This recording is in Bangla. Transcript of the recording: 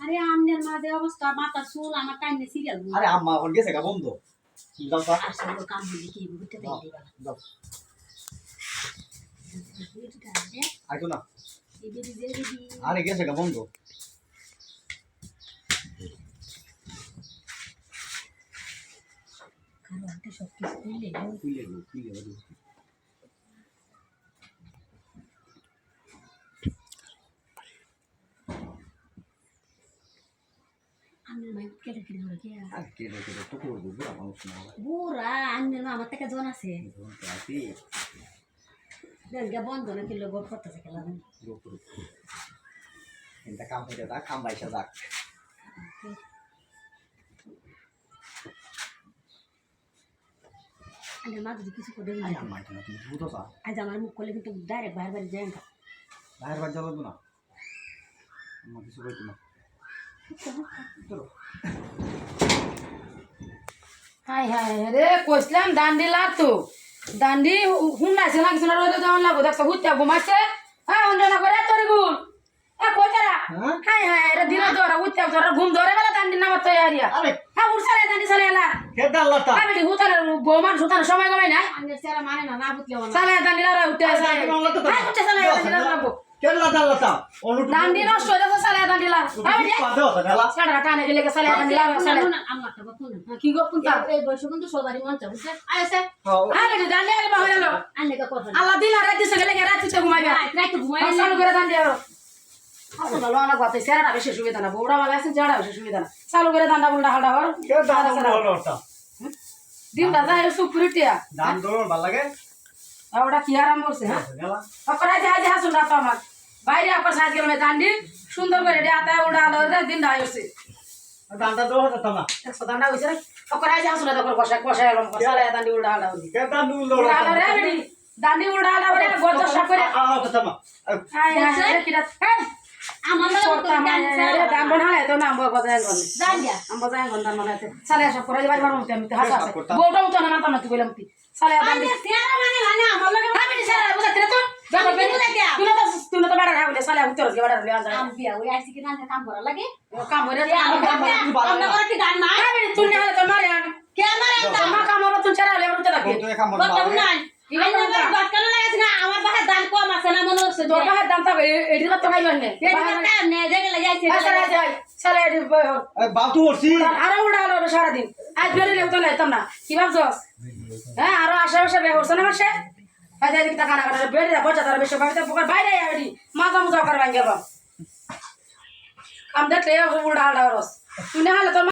আরে আমনের মাঝে অবস্থা মাথা চুল আমার টাইমে সিরিয়াল আরে আম্মা এখন গেছে গা বন্ধ আসলে কাম হইলে কি বুঝতে পারি আইতো না আরে গেছে গা বন্ধ কারো হাতে সব কিছু খুললে আমনের মাই কেটে কেটে ধরে কে আর কেটে কেটে তো করবো বুড়া মানুষ না বুড়া আমনের মা আমার থেকে জন আছে আসি দেলগা বন্ধ না কিলো গোপ করতেছে খেলা এটা কাম হয়ে যাক কাম বাইসা যাক আমনের মা যদি কিছু করে আই আম্মা এটা তুমি বুঝো না আজ আমার মুখ করলে কিন্তু ডাইরেক্ট বাইরে বাইরে যায় না বাইরে বাদ যাবো না আম্মা কিছু কইতো না হাই হাই রে কইছিলাম দান্ডি লাগতো দান্ডি হুন্ডাইছে না কিছু না রোদে যাওয়ান লাগবো দেখছো হুইতে ঘুমাইছে হ্যাঁ অঞ্জনা করে তোর গুণ কইতারা হাই হাই রে দিন ধরা হুইতে ধরা ঘুম ধরে বেলা দান্ডি নামার তৈয়ারিয়া হ্যাঁ উঠছালে দান্ডি চলে এলা কেডা আল্লাহটা আমি হুতালে বৌমান সুতালে সময় গমাই নাই আমনের সেরা মানে না না বুঝলেও না চলে দান্ডি লারা উঠতে আছে হ্যাঁ উঠতে চলে দান্ডি লারা কেডা আল্লাহটা অনুট দান্ডি নষ্ট হয়ে যাচ্ছে চলে দান্ডি লারা আমি রে পাদো দালা সাড়া টানে গেলে চলে দান্ডি লারা চলে আমারটা বকুন কি গো কোনটা এই বয়স কিন্তু সবারই মন চায় বুঝছে আইছে আরে দান্ডি আরে বাহির এলো আনলে কা কথা আল্লাহ দিন আর রাত দিছে গেলে রাতে ঘুমাইবে রাইতে ঘুমাই চালু করে দান্ডি আর আসলে ভালো না কথা সেরাটা বেশি সুবিধা না বউড়া वाला আছে জড়া বেশি সুবিধা না চালু করে দান্ডা বুলডা হালডা হর কেডা আল্লাহটা দিনটা যায় সুপুরিটিয়া দাম দর ভাল লাগে ওটা কি আরাম করছে হ্যাঁ গেলা অকরা যা যা শুন রাত আমার বাইরে অকর সাজ গেল মে দান্ডি সুন্দর করে ডাটা উড়া আলো দিনটা হইছে দামটা দো হতা না একশো দান্ডা হইছে অকরা যা শুন রাত বসা বসা এলাম সালা দান্ডি উড়া আলো কেডা নুল দো উড়া আলো রে বেডি দান্ডি উড়া আলো রে গজর সব করে কথা না হাই হাই রে কিরা হ্যাঁ আমার লাগে করতাম রে দাম বনালে তো নাম বজায় গন যাই গিয়া আম বজায় গন দাম বনাতে সালে সব করে যাবার মারমু আমি তো হাসা বউটা তো না না তুই বললাম তুই সালে দান্ডি সেরা মানে আমার লাগে আমি সারা বুঝাতে রে তো তুই তো বেড়া রাখলে সালে উত্তর দিয়ে বেড়া লিয়া যায় কাম দিয়া ওই আইছি কি না কাম করা লাগে কাম করে আমরা করে কি গান নাই আমি তুই না হলে তো মারে আন কে মারে মা কাম হলো তুই ছাড়া হলে উঠতে থাকবি তো একা মন বলতাম নাই আমরা বাত কেন লাগাইছ না আমার পাশে দান কম আছে না মনে হচ্ছে তোর কাছে দাম থাকবে এটি তো খাইবেন না এটা নে জায়গা যাইছে সালে যাই সালে এটি বাতু হরছি আরো উড়া হলো সারা দিন আজ বেরিয়ে তো লাইতাম না কি ভাবছস হ্যাঁ আরো আশেপাশে বে হচ্ছে না মাসে আজ এদিকে টাকা না করে বেরিয়ে বসা তার বেশি ভাবিতে পোকার বাইরে আইডি মাথা মুজা কর ভাঙ্গেল কাম দেখলে উড়া হলো রস তুই না হলে তোর